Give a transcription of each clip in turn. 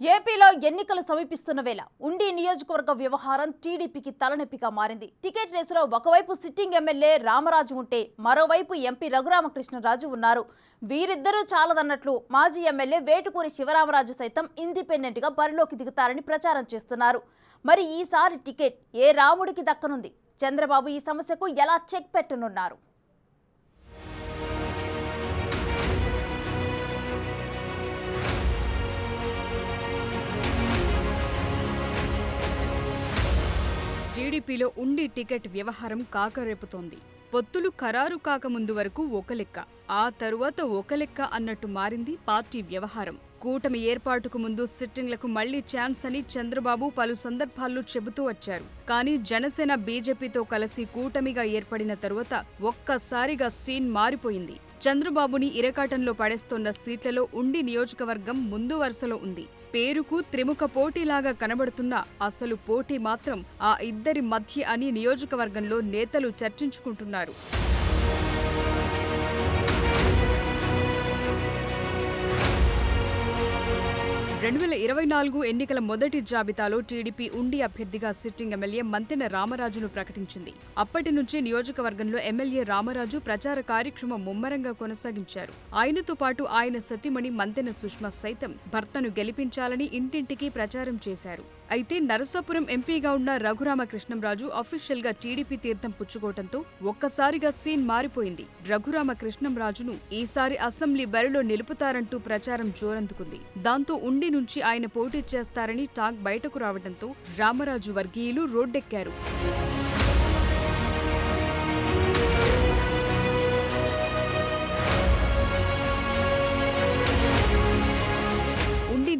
ఏపీలో ఎన్నికలు సమీపిస్తున్న వేళ ఉండి నియోజకవర్గ వ్యవహారం టీడీపీకి తలనొప్పిగా మారింది. టికెట్ రేసులో ఒకవైపు సిట్టింగ్ ఎమ్మెల్యే రామరాజు ఉంటే మరోవైపు ఎంపీ రఘురామకృష్ణరాజు ఉన్నారు. వీరిద్దరూ చాలదన్నట్లు మాజీ ఎమ్మెల్యే వేటుకూరి శివరామరాజు సైతం ఇండిపెండెంట్ గా బరిలోకి దిగుతారని ప్రచారం చేస్తున్నారు. మరి ఈసారి టికెట్ ఏ రాముడికి దక్కనుంది? చంద్రబాబు ఈ సమస్యకు ఎలా చెక్ పెట్టనున్నారు? టీడీపీలో ఉండి టికెట్ వ్యవహారం కాకరేపుతోంది. పొత్తులు ఖరారు కాకముందు వరకు ఒక లెక్క, ఆ తరువాత ఒక లెక్క అన్నట్టు మారింది పార్టీ వ్యవహారం. కూటమి ఏర్పాటుకు ముందు సిట్టింగ్లకు మళ్లీ ఛాన్స్ అని చంద్రబాబు పలు సందర్భాల్లో చెబుతూ వచ్చారు. కానీ జనసేన బీజేపీతో కలిసి కూటమిగా ఏర్పడిన తరువాత ఒక్కసారిగా సీన్ మారిపోయింది. చంద్రబాబుని ఇరకాటంలో పడేస్తోన్న సీట్లలో ఉండి నియోజకవర్గం ముందు వరుసలో ఉంది. పేరుకు త్రిముఖ పోటీలాగా కనబడుతున్న అసలు పోటీ మాత్రం ఆ ఇద్దరి మధ్య అని నియోజకవర్గంలో నేతలు చర్చించుకుంటున్నారు. 2024 ఎన్నికల మొదటి జాబితాలో టీడీపీ ఉండి అభ్యర్థిగా సిట్టింగ్ ఎమ్మెల్యే మంతెన రామరాజును ప్రకటించింది. అప్పటి నుంచి నియోజకవర్గంలో ఎమ్మెల్యే రామరాజు ప్రచార కార్యక్రమం ముమ్మరంగా కొనసాగించారు. ఆయనతో పాటు ఆయన సతీమణి మంతెన సుష్మ సైతం భర్తను గెలిపించాలని ఇంటింటికి ప్రచారం చేశారు. అయితే నరసాపురం ఎంపీగా ఉన్న రఘురామకృష్ణంరాజు అఫీషియల్ గా టీడీపీ తీర్థం పుచ్చుకోవడంతో ఒక్కసారిగా సీన్ మారిపోయింది. రఘురామకృష్ణంరాజును ఈసారి అసెంబ్లీ బరిలో నిలుపుతారంటూ ప్రచారం జోరందుకుంది. దాంతో ఉండి నుంచి ఆయన పోటీ చేస్తారని టాక్ బయటకు రావడంతో రామరాజు వర్గీయులు రోడ్డెక్కారు.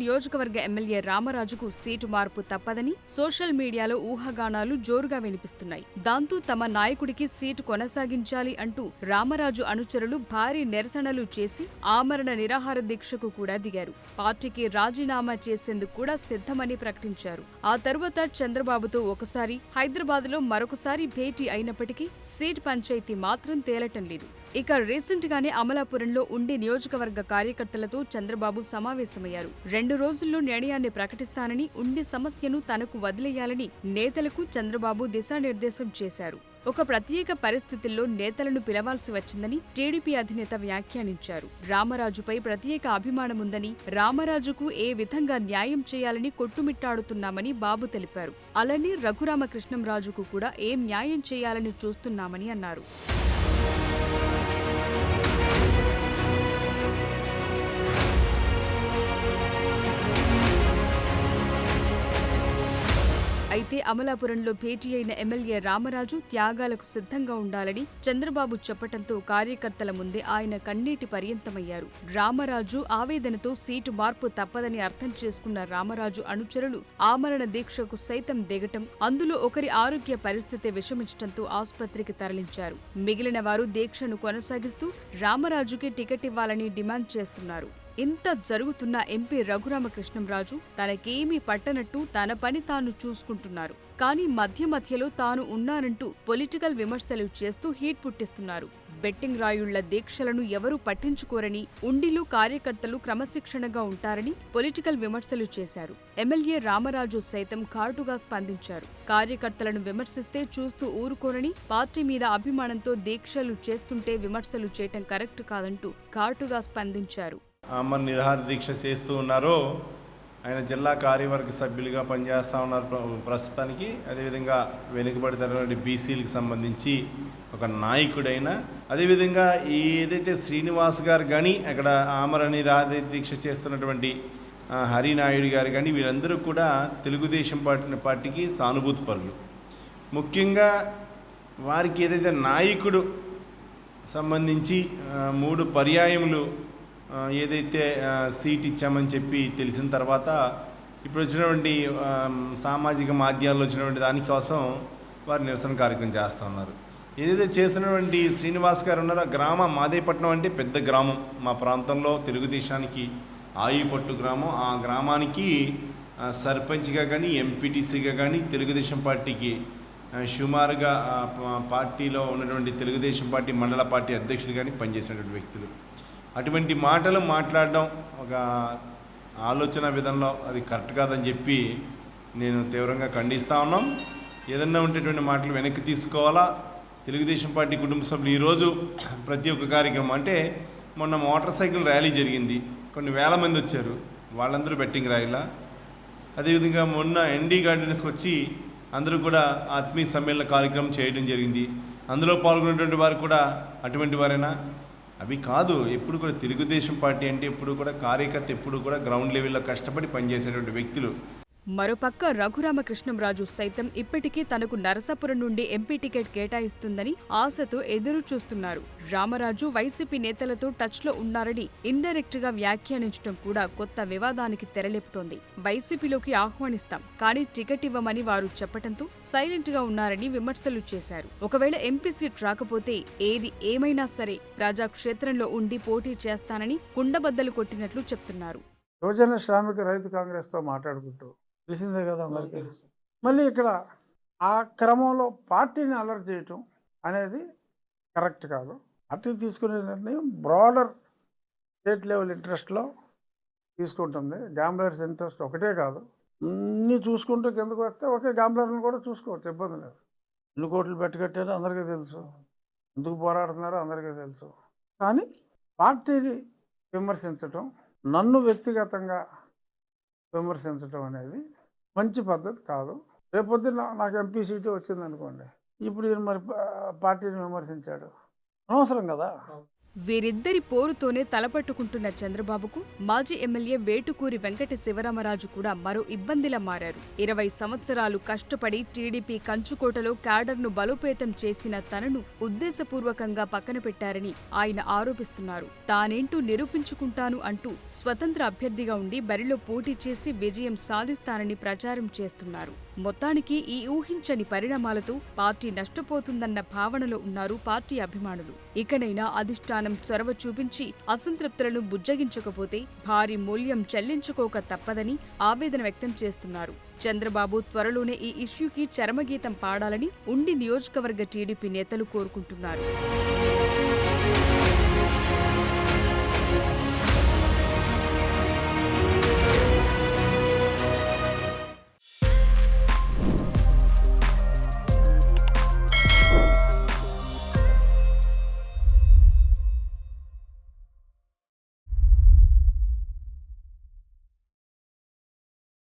నియోజకవర్గ ఎమ్మెల్యే రామరాజుకు సీటు మార్పు తప్పదని సోషల్ మీడియాలో ఊహాగానాలు జోరుగా వినిపిస్తున్నాయి. దాంతో తమ నాయకుడికి సీటు కొనసాగించాలి అంటూ రామరాజు అనుచరులు భారీ నిరసనలు చేసి ఆమరణ నిరాహార దీక్షకు కూడా దిగారు. పార్టీకి రాజీనామా చేసేందుకు కూడా సిద్ధమని ప్రకటించారు. ఆ తరువాత చంద్రబాబుతో ఒకసారి, హైదరాబాద్లో మరొకసారి భేటీ అయినప్పటికీ సీట్ పంచాయతీ మాత్రం తేలటం లేదు. ఇక రీసెంట్ గానే అమలాపురంలో ఉండి నియోజకవర్గ కార్యకర్తలతో చంద్రబాబు సమావేశమయ్యారు. 2 రోజుల్లో నిర్ణయాన్ని ప్రకటిస్తానని, ఉండి సమస్యను తనకు వదిలేయాలని నేతలకు చంద్రబాబు దిశానిర్దేశం చేశారు. ఒక ప్రత్యేక పరిస్థితుల్లో నేతలను పిలవాల్సి వచ్చిందని టీడీపీ అధినేత వ్యాఖ్యానించారు. రామరాజుపై ప్రత్యేక అభిమానముందని, రామరాజుకు ఏ విధంగా న్యాయం చేయాలని కొట్టుమిట్టాడుతున్నామని బాబు తెలిపారు. అలానే రఘురామకృష్ణంరాజుకు కూడా ఏం న్యాయం చేయాలని చూస్తున్నామని అన్నారు. అయితే అమలాపురంలో భేటీ అయిన ఎమ్మెల్యే రామరాజు త్యాగాలకు సిద్ధంగా ఉండాలని చంద్రబాబు చెప్పటంతో కార్యకర్తల ముందే ఆయన కన్నీటి పర్యంతమయ్యారు. రామరాజు ఆవేదనతో సీటు మార్పు తప్పదని అర్థం చేసుకున్న రామరాజు అనుచరులు ఆమరణ దీక్షకు సైతం దిగటం, అందులో ఒకరి ఆరోగ్య పరిస్థితి విషమించటంతో ఆసుపత్రికి తరలించారు. మిగిలిన వారు దీక్షను కొనసాగిస్తూ రామరాజుకి టికెట్ ఇవ్వాలని డిమాండ్ చేస్తున్నారు. ఇంత జరుగుతున్న ఎంపీ రఘురామకృష్ణంరాజు తనకేమీ పట్టనట్టు తన పని తాను చూసుకుంటున్నారు. కానీ మధ్యలో తాను ఉన్నానంటూ పొలిటికల్ విమర్శలు చేస్తూ హీట్ పుట్టిస్తున్నారు. బెట్టింగ్ రాయుళ్ల దీక్షలను ఎవరూ పట్టించుకోరని, ఉండిలో కార్యకర్తలు క్రమశిక్షణగా ఉంటారని పొలిటికల్ విమర్శలు చేశారు. ఎమ్మెల్యే రామరాజు సైతం ఘాటుగా స్పందించారు. కార్యకర్తలను విమర్శిస్తే చూస్తూ ఊరుకోరని, పార్టీ మీద అభిమానంతో దీక్షలు చేస్తుంటే విమర్శలు చేయటం కరెక్ట్ కాదంటూ ఘాటుగా స్పందించారు. ఆమరణ నిరాహార దీక్ష చేస్తూ ఉన్నారో ఆయన జిల్లా కార్యవర్గ సభ్యులుగా పనిచేస్తూ ఉన్నారు ప్రస్తుతానికి. అదేవిధంగా వెనుకబడినటువంటి బీసీలకు సంబంధించి ఒక నాయకుడైన, అదేవిధంగా ఏదైతే శ్రీనివాస్ గారు కానీ అక్కడ ఆమరణ నిరాహార దీక్ష చేస్తున్నటువంటి హరినాయుడు గారు కానీ వీరందరూ కూడా తెలుగుదేశం పార్టీకి సానుభూతి పరులు. ముఖ్యంగా వారికి ఏదైతే నాయకుడు సంబంధించి 3 పర్యాయములు ఏదైతే సీట్ ఇచ్చామని చెప్పి తెలిసిన తర్వాత ఇప్పుడు వచ్చినటువంటి సామాజిక మాధ్యమాల్లో వచ్చినటువంటి దానికోసం వారు నిరసన కార్యక్రమం చేస్తూ ఉన్నారు. ఏదైతే చేసినటువంటి శ్రీనివాస్ గారు ఉన్నారో, గ్రామం మాదేపట్నం అంటే పెద్ద గ్రామం, మా ప్రాంతంలో తెలుగుదేశానికి ఆయుపట్టు గ్రామం. ఆ గ్రామానికి సర్పంచ్గా కానీ ఎంపీటీసీగా కానీ తెలుగుదేశం పార్టీకి సుమారుగా పార్టీలో ఉన్నటువంటి తెలుగుదేశం పార్టీ మండల పార్టీ అధ్యక్షులు కానీ పనిచేసినటువంటి వ్యక్తులు. అటువంటి మాటలు మాట్లాడడం ఒక ఆలోచన విధానంలో అది కరెక్ట్ కాదని చెప్పి నేను తీవ్రంగా ఖండిస్తూ ఉన్నాం. ఏదన్నా ఉండేటువంటి మాటలు వెనక్కి తీసుకోవాలా. తెలుగుదేశం పార్టీ కుటుంబ సభ్యులు ఈరోజు ప్రతి ఒక్క కార్యక్రమం అంటే మొన్న మోటార్ సైకిల్ ర్యాలీ జరిగింది, కొన్ని వేల మంది వచ్చారు, వాళ్ళందరూ బెట్టింగ్ రాయిలా. అదేవిధంగా మొన్న ఎన్డీ గార్డెన్స్కి వచ్చి అందరూ కూడా ఆత్మీయ సమ్మేళన కార్యక్రమం చేయడం జరిగింది. అందులో పాల్గొన్నటువంటి వారు కూడా అటువంటి వారైనా? అవి కాదు. ఎప్పుడు కూడా తెలుగుదేశం పార్టీ అంటే ఎప్పుడు కూడా కార్యకర్త ఎప్పుడు కూడా గ్రౌండ్ లెవెల్లో కష్టపడి పనిచేసేటువంటి వ్యక్తులు. మరోపక్క రఘురామకృష్ణంరాజు సైతం ఇప్పటికీ తనకు నరసాపురం నుండి ఎంపీ టికెట్ కేటాయిస్తుందని ఆశతో ఎదురు చూస్తున్నారు. రామరాజు వైసీపీ నేతలతో టచ్లో ఉన్నారని ఇండైరెక్ట్ గా వ్యాఖ్యానించడం కూడా కొత్త వివాదానికి తెరలేపుతోంది. వైసీపీలోకి ఆహ్వానిస్తాం, కానీ టికెట్ ఇవ్వమని వారు చెప్పడంతో సైలెంట్ గా ఉన్నారని విమర్శలు చేశారు. ఒకవేళ ఎంపీ సీట్ రాకపోతే ఏది ఏమైనా సరే ప్రజాక్షేత్రంలో ఉండి పోటీ చేస్తానని కుండబద్దలు కొట్టినట్లు చెప్తున్నారు. యువజన శ్రామిక రైతు కాంగ్రెస్తో మాట్లాడుకుంటూ తెలిసిందే కదా అందరికీ. మళ్ళీ ఇక్కడ ఆ క్రమంలో పార్టీని అలర్ట్ చేయటం అనేది కరెక్ట్ కాదు. పార్టీ తీసుకునే నిర్ణయం బ్రాడర్ స్టేట్ లెవెల్ ఇంట్రెస్ట్లో తీసుకుంటుంది. గ్యాంబ్లర్స్ ఇంట్రెస్ట్ ఒకటే కాదు, అన్నీ చూసుకుంటూ కిందకు వస్తే ఒకే గ్యాంబ్లర్ని కూడా చూసుకోవచ్చు, ఇబ్బంది లేదు. ఎన్ని కోట్లు పెట్టగట్టారో అందరికీ తెలుసు, ఎందుకు పోరాడుతున్నారో అందరికీ తెలుసు. కానీ పార్టీని విమర్శించటం, నన్ను వ్యక్తిగతంగా విమర్శించడం అనేది మంచి పద్ధతి కాదు. రేపొద్దున నాకు ఎంపీ సీటు వచ్చిందనుకోండి, ఇప్పుడు ఈయన మరి పార్టీని విమర్శించాడు, అనవసరం కదా. వీరిద్దరి పోరుతోనే తలపట్టుకుంటున్న చంద్రబాబుకు మాజీ ఎమ్మెల్యే వేటుకూరి వెంకట శివరామరాజు కూడా మరో ఇబ్బందిలా మారారు. 20 సంవత్సరాలు కష్టపడి టీడీపీ కంచుకోటలో క్యాడర్ను బలోపేతం చేసిన తనను ఉద్దేశపూర్వకంగా పక్కన పెట్టారని ఆయన ఆరోపిస్తున్నారు. తానేంటూ నిరూపించుకుంటాను అంటూ స్వతంత్ర అభ్యర్థిగా ఉండి బరిలో పోటీ చేసి విజయం సాధిస్తానని ప్రచారం చేస్తున్నారు. మొత్తానికి ఈ ఊహించని పరిణామాలతో పార్టీ నష్టపోతుందన్న భావనలో ఉన్నారు పార్టీ అభిమానులు. ఇకనైనా అధిష్టానం చొరవ చూపించి అసంతృప్తులను బుజ్జగించకపోతే భారీ మూల్యం చెల్లించుకోక తప్పదని ఆవేదన వ్యక్తం చేస్తున్నారు. చంద్రబాబు త్వరలోనే ఈ ఇష్యూకి చరమగీతం పాడాలని ఉండి నియోజకవర్గ టీడీపీ నేతలు కోరుకుంటున్నారు.